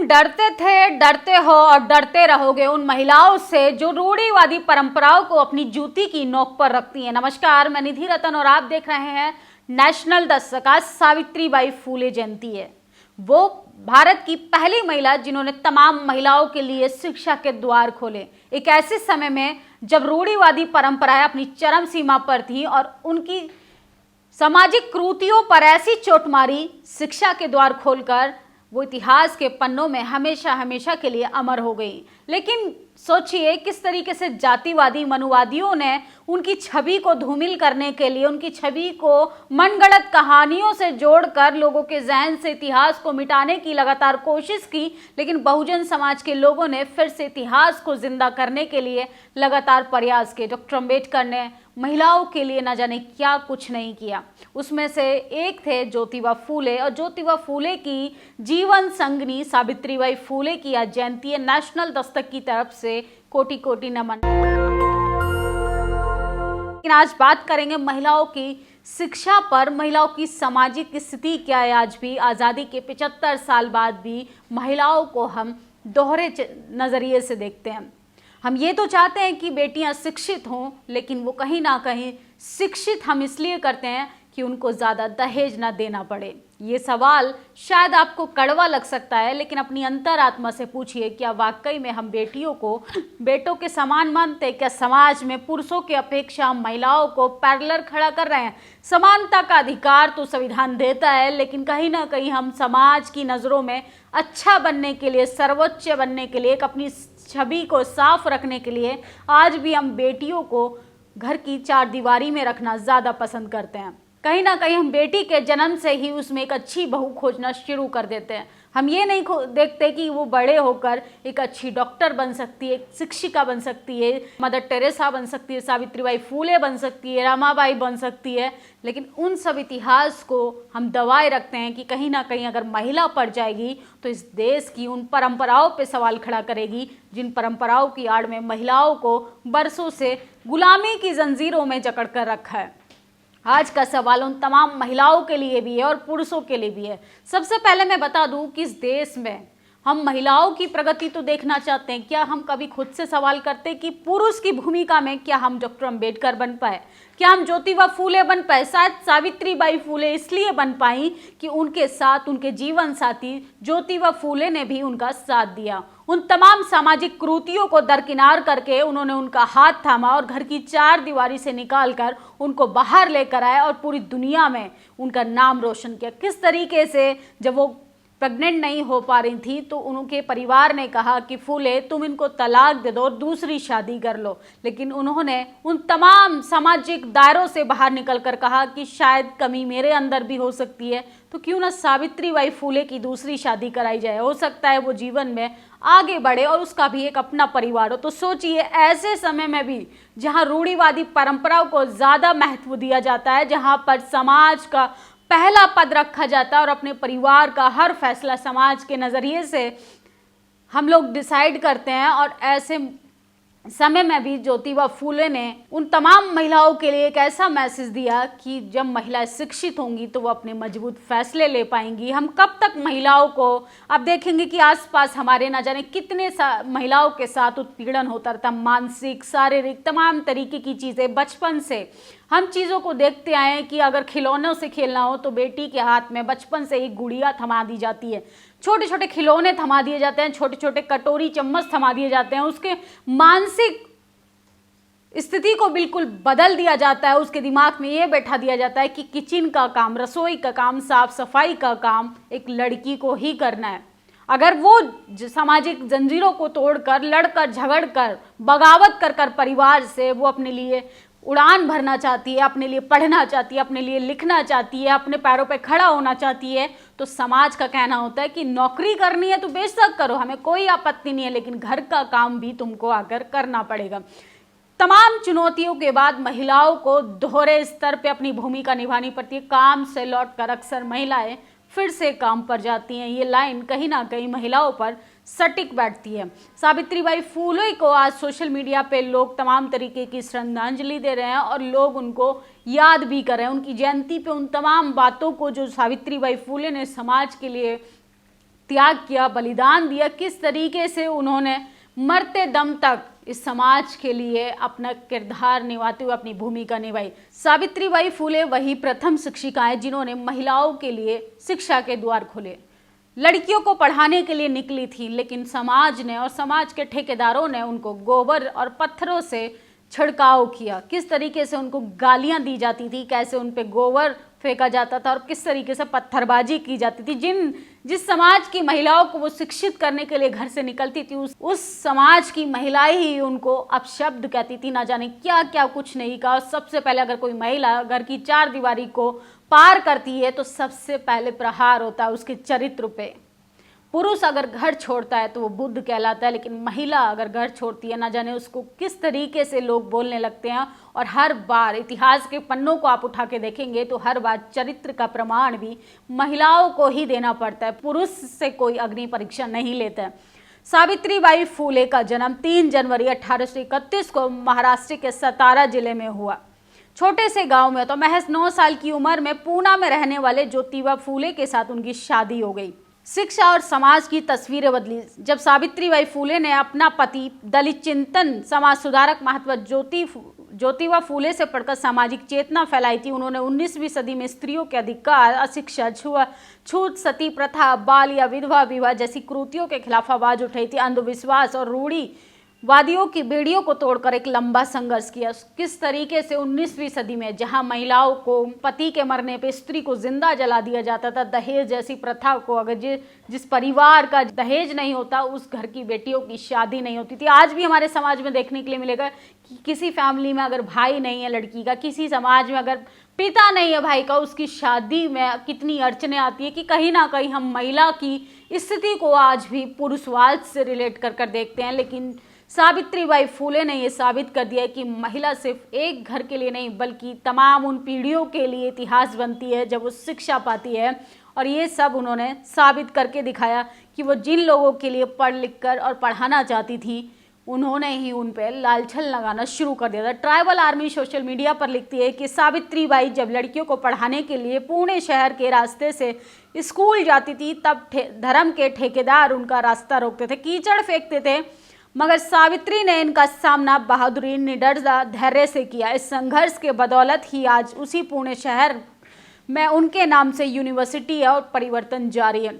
तुम डरते थे, डरते हो और डरते रहोगे उन महिलाओं से जो रूढ़िवादी परंपराओं को अपनी जूती की नोक पर रखती हैं। नमस्कार, मैं निधि रतन और आप देख रहे हैं नेशनल दस्तक। आज सावित्रीबाई फूले जयंती है। वो भारत की पहली महिला जिन्होंने तमाम महिलाओं के लिए शिक्षा के द्वार खोले, एक ऐसे समय में जब रूढ़िवादी परंपराएं अपनी चरम सीमा पर थी और उनकी सामाजिक क्रूतियों पर ऐसी चोट मारी, शिक्षा के द्वार खोलकर वो इतिहास के पन्नों में हमेशा हमेशा के लिए अमर हो गई। लेकिन सोचिए किस तरीके से जातिवादी मनुवादियों ने उनकी छवि को धूमिल करने के लिए, उनकी छवि को मनगढ़ंत कहानियों से जोड़कर लोगों के जहन से इतिहास को मिटाने की लगातार कोशिश की। लेकिन बहुजन समाज के लोगों ने फिर से इतिहास को जिंदा करने के लिए लगातार प्रयास किए। डॉक्टर अम्बेडकर ने महिलाओं के लिए न जाने क्या कुछ नहीं किया। उसमें से एक थे ज्योतिबा फूले, और ज्योतिबा फूले की जीवन संगनी सावित्रीबाई फूले की आज जयंती है। नेशनल दस्तक की तरफ से कोटि कोटि नमन। लेकिन आज बात करेंगे महिलाओं की शिक्षा पर। महिलाओं की सामाजिक स्थिति क्या है? आज भी आज़ादी के 75 साल बाद भी महिलाओं को हम दोहरे नज़रिए से देखते हैं। हम ये तो चाहते हैं कि बेटियां शिक्षित हों, लेकिन वो कहीं ना कहीं शिक्षित हम इसलिए करते हैं कि उनको ज़्यादा दहेज ना देना पड़े। ये सवाल शायद आपको कड़वा लग सकता है, लेकिन अपनी अंतरात्मा से पूछिए, क्या वाकई में हम बेटियों को बेटों के समान मानते हैं? क्या समाज में पुरुषों की अपेक्षा महिलाओं को पैरेलल खड़ा कर रहे हैं? समानता का अधिकार तो संविधान देता है, लेकिन कहीं ना कहीं हम समाज की नज़रों में अच्छा बनने के लिए, सर्वोच्च बनने के लिए, एक अपनी छवि को साफ रखने के लिए आज भी हम बेटियों को घर की चार दीवारी में रखना ज़्यादा पसंद करते हैं। कहीं ना कहीं हम बेटी के जन्म से ही उसमें एक अच्छी बहू खोजना शुरू कर देते हैं। हम ये नहीं देखते कि वो बड़े होकर एक अच्छी डॉक्टर बन सकती है, एक शिक्षिका बन सकती है, मदर टेरेसा बन सकती है, सावित्रीबाई फूले बन सकती है, रमाबाई बन सकती है। लेकिन उन सब इतिहास को हम दबाए रखते हैं कि कहीं ना कहीं अगर महिला पढ़ जाएगी तो इस देश की उन परंपराओं पे सवाल खड़ा करेगी, जिन परंपराओं की आड़ में महिलाओं को बरसों से गुलामी की जंजीरों में जकड़ कर रखा है। आज का सवाल उन तमाम महिलाओं के लिए भी है और पुरुषों के लिए भी है। सबसे पहले मैं बता दूं कि इस देश में हम महिलाओं की प्रगति तो देखना चाहते हैं। क्या हम कभी खुद से सवाल करते हैं कि पुरुष की भूमिका में क्या हम डॉक्टर अम्बेडकर बन पाए? क्या हम ज्योतिबा फूले बन पाए? शायद सावित्रीबाई फूले इसलिए बन पाई कि उनके साथ उनके जीवन साथी ज्योतिबा फूले ने भी उनका साथ दिया। उन तमाम सामाजिक कुरीतियों को दरकिनार करके उन्होंने उनका हाथ थामा और घर की चार दीवारी से निकालकर उनको बाहर लेकर आए और पूरी दुनिया में उनका नाम रोशन किया। किस तरीके से जब वो प्रेग्नेंट नहीं हो पा रही थी तो उनके परिवार ने कहा कि फूले तुम इनको तलाक दे दो और दूसरी शादी कर लो। लेकिन उन्होंने उन तमाम सामाजिक दायरों से बाहर निकलकर कहा कि शायद कमी मेरे अंदर भी हो सकती है, तो क्यों ना सावित्रीबाई फूले की दूसरी शादी कराई जाए। हो सकता है वो जीवन में आगे बढ़े और उसका भी एक अपना परिवार हो। तो सोचिए, ऐसे समय में भी जहाँ रूढ़िवादी परंपराओं को ज़्यादा महत्व दिया जाता है, जहाँ पर समाज का पहला पद रखा जाता है और अपने परिवार का हर फैसला समाज के नज़रिए से हम लोग डिसाइड करते हैं, और ऐसे समय में भी ज्योतिबा फूले ने उन तमाम महिलाओं के लिए एक ऐसा मैसेज दिया कि जब महिलाएं शिक्षित होंगी तो वो अपने मजबूत फैसले ले पाएंगी। हम कब तक महिलाओं को, अब देखेंगे कि आसपास हमारे ना जाने कितने महिलाओं के साथ उत्पीड़न होता रहता, मानसिक, शारीरिक, तमाम तरीके की चीज़ें। बचपन से हम चीज़ों को देखते आए हैं कि अगर खिलौनों से खेलना हो तो बेटी के हाथ में बचपन से ही गुड़िया थमा दी जाती है, छोटे छोटे खिलौने थमा दिए जाते हैं, छोटे छोटे कटोरी चम्मच थमा दिए जाते हैं। उसके मानसिक स्थिति को बिल्कुल बदल दिया जाता है। उसके दिमाग में ये बैठा दिया जाता है कि किचन का काम, रसोई का काम, साफ सफाई का काम एक लड़की को ही करना है। अगर वो सामाजिक जंजीरों को तोड़कर, लड़कर, झगड़कर, बगावत कर कर परिवार से वो अपने लिए उड़ान भरना चाहती है, अपने लिए पढ़ना चाहती है, अपने लिए लिखना चाहती है, अपने पैरों पे खड़ा होना चाहती है, तो समाज का कहना होता है कि नौकरी करनी है तो बेशक करो, हमें कोई आपत्ति नहीं है, लेकिन घर का काम भी तुमको आकर करना पड़ेगा। तमाम चुनौतियों के बाद महिलाओं को दोहरे स्तर पे अपनी भूमिका निभानी पड़ती है। काम से लौटकर अक्सर महिलाएं फिर से काम पर जाती हैं। ये लाइन कहीं ना कहीं महिलाओं पर सटीक बैठती है। सावित्रीबाई फूले को आज सोशल मीडिया पे लोग तमाम तरीके की श्रद्धांजलि दे रहे हैं और लोग उनको याद भी कर रहे हैं। उनकी जयंती पे उन तमाम बातों को जो सावित्रीबाई फूले ने समाज के लिए त्याग किया, बलिदान दिया, किस तरीके से उन्होंने मरते दम तक इस समाज के लिए अपना किरदार निभाते हुए अपनी भूमिका निभाई। सावित्रीबाई फूले वही प्रथम शिक्षिकाएं जिन्होंने महिलाओं के लिए शिक्षा के द्वार खोले। लड़कियों को पढ़ाने के लिए निकली थी, लेकिन समाज ने और समाज के ठेकेदारों ने उनको गोबर और पत्थरों से छिड़काव किया। किस तरीके से उनको गालियां दी जाती थी, कैसे उन पे गोबर फेंका जाता था और किस तरीके से पत्थरबाजी की जाती थी। जिस समाज की महिलाओं को वो शिक्षित करने के लिए घर से निकलती थी, उस समाज की महिलाएं ही उनको अपशब्द कहती थी, ना जाने क्या क्या कुछ नहीं कहा। सबसे पहले अगर कोई महिला घर की चार दीवारी को पार करती है तो सबसे पहले प्रहार होता है उसके चरित्र पे। पुरुष अगर घर छोड़ता है तो वो बुद्ध कहलाता है, लेकिन महिला अगर घर छोड़ती है, ना जाने उसको किस तरीके से लोग बोलने लगते हैं। और हर बार इतिहास के पन्नों को आप उठा के देखेंगे तो हर बार चरित्र का प्रमाण भी महिलाओं को ही देना पड़ता है, पुरुष से कोई अग्नि परीक्षा नहीं लेता है। सावित्रीबाई फूले का जन्म 3 जनवरी 1831 को महाराष्ट्र के सतारा जिले में हुआ। छोटे से गांव में तो महज 9 साल की उम्र में पूना में रहने वाले ज्योतिबा फूले के साथ उनकी शादी हो गई। शिक्षा और समाज की तस्वीरें बदली जब सावित्रीबाई फूले ने अपना पति दलित चिंतन समाज सुधारक महात्मा ज्योतिबा फूले से पढ़कर सामाजिक चेतना फैलाई थी। उन्होंने 19वीं सदी में स्त्रियों के अधिकार, अशिक्षा, छूत, सती प्रथा, बाल या विधवा विवाह जैसी कुरीतियों के खिलाफ आवाज उठाई थी। अंधविश्वास और रूढ़िवादियों की बेड़ियों को तोड़कर एक लंबा संघर्ष किया। किस तरीके से 19वीं सदी में जहां महिलाओं को पति के मरने पे स्त्री को जिंदा जला दिया जाता था, दहेज जैसी प्रथा को, अगर जिस परिवार का दहेज नहीं होता उस घर की बेटियों की शादी नहीं होती थी। आज भी हमारे समाज में देखने के लिए मिलेगा कि किसी फैमिली में अगर भाई नहीं है लड़की का, किसी समाज में अगर पिता नहीं है भाई का, उसकी शादी में कितनी अड़चने आती है कि कहीं ना कहीं हम महिला की स्थिति को आज भी पुरुषवाद से रिलेट कर देखते हैं। लेकिन सावित्रीबाई फूले ने यह साबित कर दिया कि महिला सिर्फ एक घर के लिए नहीं बल्कि तमाम उन पीढ़ियों के लिए इतिहास बनती है जब वो शिक्षा पाती है। और ये सब उन्होंने साबित करके दिखाया कि वो जिन लोगों के लिए पढ़ लिख कर और पढ़ाना चाहती थी उन्होंने ही उन पर लालछन लगाना शुरू कर दिया था। ट्राइबल आर्मी सोशल मीडिया पर लिखती है कि सावित्रीबाई जब लड़कियों को पढ़ाने के लिए पुणे शहर के रास्ते से स्कूल जाती थी तब धर्म के ठेकेदार उनका रास्ता रोकते थे, कीचड़ फेंकते थे, मगर सावित्री ने इनका सामना बहादुरी, निडरता, धैर्य से किया। इस संघर्ष के बदौलत ही आज उसी पुणे शहर में उनके नाम से यूनिवर्सिटी है और परिवर्तन जारी है।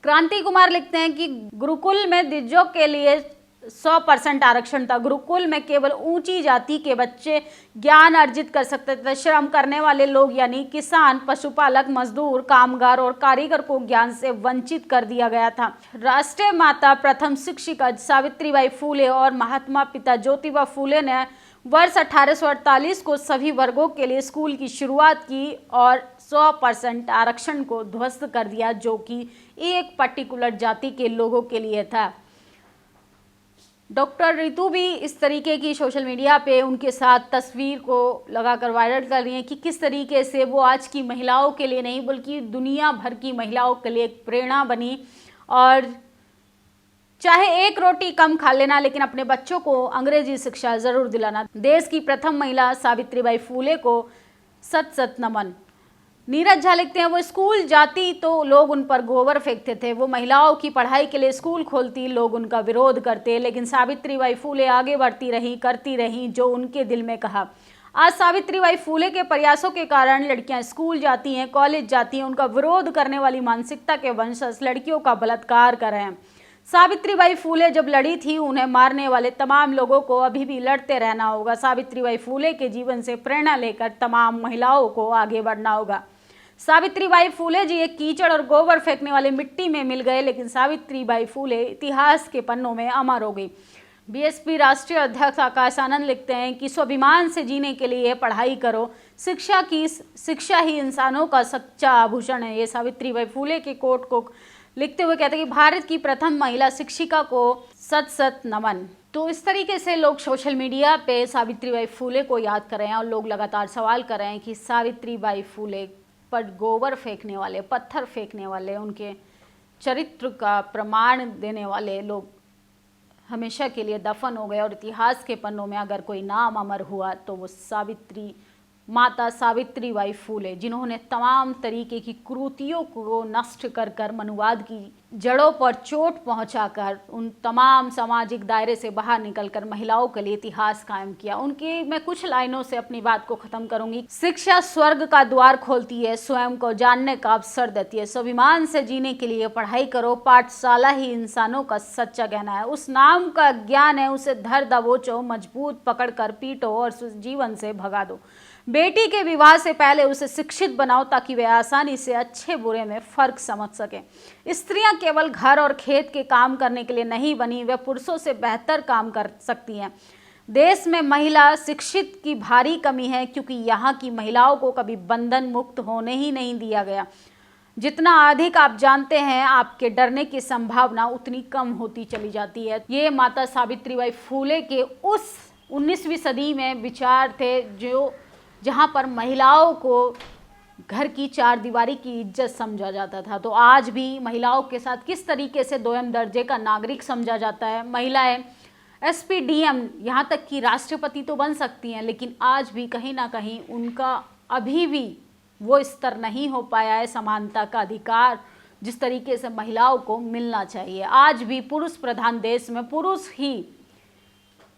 क्रांति कुमार लिखते हैं कि गुरुकुल में द्विजों के लिए 100% आरक्षण था। गुरुकुल में केवल ऊंची जाति के बच्चे ज्ञान अर्जित कर सकते थे। श्रम करने वाले लोग यानी किसान, पशुपालक, मजदूर, कामगार और कारीगर को ज्ञान से वंचित कर दिया गया था। राष्ट्रीय माता, प्रथम शिक्षिका सावित्रीबाई फूले और महात्मा पिता ज्योतिबा फूले ने वर्ष 1848 को सभी वर्गों के लिए स्कूल की शुरुआत की और 100% आरक्षण को ध्वस्त कर दिया, जो कि एक पर्टिकुलर जाति के लोगों के लिए था। डॉक्टर रितु भी इस तरीके की सोशल मीडिया पे उनके साथ तस्वीर को लगाकर वायरल कर रही हैं कि किस तरीके से वो आज की महिलाओं के लिए नहीं बल्कि दुनिया भर की महिलाओं के लिए एक प्रेरणा बनी। और चाहे एक रोटी कम खा लेना लेकिन अपने बच्चों को अंग्रेजी शिक्षा जरूर दिलाना। देश की प्रथम महिला सावित्रीबाई फूले को सत सत नमन। नीरज झा लिखते हैं वो स्कूल जाती तो लोग उन पर गोबर फेंकते थे, वो महिलाओं की पढ़ाई के लिए स्कूल खोलती, लोग उनका विरोध करते, लेकिन सावित्रीबाई फूले आगे बढ़ती रही, करती रही जो उनके दिल में कहा। आज सावित्रीबाई फूले के प्रयासों के कारण लड़कियां स्कूल जाती हैं, कॉलेज जाती हैं। उनका विरोध करने वाली मानसिकता के वंशज लड़कियों का बलात्कार कर रहे हैं। सावित्रीबाई फूले जब लड़ी थी, उन्हें मारने वाले तमाम लोगों को अभी भी लड़ते रहना होगा। सावित्रीबाई फूले के जीवन से प्रेरणा लेकर तमाम महिलाओं को आगे बढ़ना होगा। सावित्रीबाई फूले जी एक कीचड़ और गोबर फेंकने वाले मिट्टी में मिल गए, लेकिन सावित्रीबाई फूले इतिहास के पन्नों में अमर हो गई। बीएसपी राष्ट्रीय अध्यक्ष आकाश आनंद लिखते हैं कि स्वाभिमान से जीने के लिए पढ़ाई करो, शिक्षा ही इंसानों का सच्चा आभूषण है। ये सावित्रीबाई फूले के कोट को लिखते हुए कहते हैं कि भारत की प्रथम महिला शिक्षिका को सत सत नमन। तो इस तरीके से लोग सोशल मीडिया पे सावित्रीबाई फूले को याद कर रहे हैं और लोग लगातार सवाल कर रहे हैं कि सावित्रीबाई फूले पर गोबर फेंकने वाले, पत्थर फेंकने वाले, उनके चरित्र का प्रमाण देने वाले लोग हमेशा के लिए दफन हो गए और इतिहास के पन्नों में अगर कोई नाम अमर हुआ तो वो सावित्री माता सावित्रीबाई फूले, जिन्होंने तमाम तरीके की कुरीतियों को नष्ट कर कर मनुवाद की जड़ों पर चोट पहुंचाकर उन तमाम सामाजिक दायरे से बाहर निकलकर महिलाओं के लिए इतिहास कायम किया। उनकी मैं कुछ लाइनों से अपनी बात को खत्म करूंगी। शिक्षा स्वर्ग का द्वार खोलती है, स्वयं को जानने का अवसर देती है। स्वाभिमान से जीने के लिए पढ़ाई करो, पाठशाला ही इंसानों का सच्चा कहना है। उस नाम का ज्ञान है, उसे धर दबोचो, मजबूत पकड़ कर पीटो और जीवन से भगा दो। बेटी के विवाह से पहले उसे शिक्षित बनाओ ताकि वे आसानी से अच्छे बुरे में फर्क समझ सके। स्त्रियां केवल घर और खेत के काम करने के लिए नहीं बनी, वे पुरुषों से बेहतर काम कर सकती हैं। देश में महिला शिक्षित की भारी कमी है क्योंकि यहाँ की महिलाओं को कभी बंधन मुक्त होने ही नहीं दिया गया। जितना अधिक आप जानते हैं, आपके डरने की संभावना उतनी कम होती चली जाती है। ये माता सावित्रीबाई फूले के उस 19वीं सदी में विचार थे जहाँ पर महिलाओं को घर की चार दीवारी की इज्जत समझा जाता था। तो आज भी महिलाओं के साथ किस तरीके से दोयम दर्जे का नागरिक समझा जाता है। महिलाएं एसपी, डीएम, यहाँ तक कि राष्ट्रपति तो बन सकती हैं, लेकिन आज भी कहीं ना कहीं उनका अभी भी वो स्तर नहीं हो पाया है समानता का अधिकार जिस तरीके से महिलाओं को मिलना चाहिए। आज भी पुरुष प्रधान देश में पुरुष ही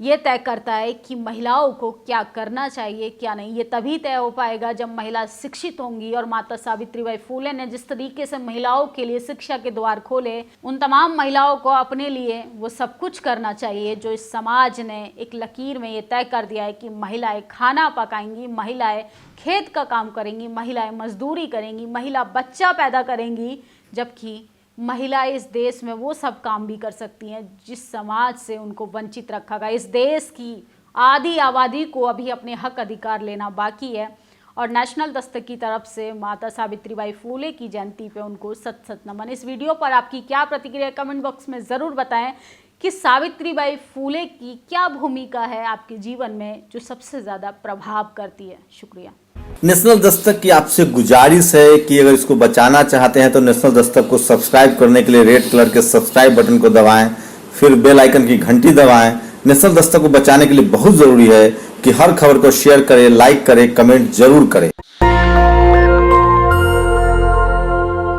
ये तय करता है कि महिलाओं को क्या करना चाहिए क्या नहीं। ये तभी तय हो पाएगा जब महिला शिक्षित होंगी। और माता सावित्रीबाई फूले ने जिस तरीके से महिलाओं के लिए शिक्षा के द्वार खोले, उन तमाम महिलाओं को अपने लिए वो सब कुछ करना चाहिए जो इस समाज ने एक लकीर में ये तय कर दिया है कि महिलाएं खाना पकाएंगी, महिलाएं खेत का काम करेंगी, महिलाएं मजदूरी करेंगी, महिला बच्चा पैदा करेंगी, जबकि महिला इस देश में वो सब काम भी कर सकती हैं जिस समाज से उनको वंचित रखा गया। इस देश की आधी आबादी को अभी अपने हक अधिकार लेना बाकी है। और नेशनल दस्तक की तरफ से माता सावित्रीबाई फूले की जयंती पे उनको सत सत नमन। इस वीडियो पर आपकी क्या प्रतिक्रिया, कमेंट बॉक्स में ज़रूर बताएं कि सावित्रीबाई फूले की क्या भूमिका है आपके जीवन में जो सबसे ज़्यादा प्रभाव करती है। शुक्रिया। नेशनल दस्तक की आपसे गुजारिश है कि अगर इसको बचाना चाहते हैं तो नेशनल दस्तक को सब्सक्राइब करने के लिए रेड कलर के सब्सक्राइब बटन को दबाएं, फिर बेल आइकन की घंटी दबाएं। नेशनल दस्तक को बचाने के लिए बहुत जरूरी है कि हर खबर को शेयर करें, लाइक करें, कमेंट जरूर करें।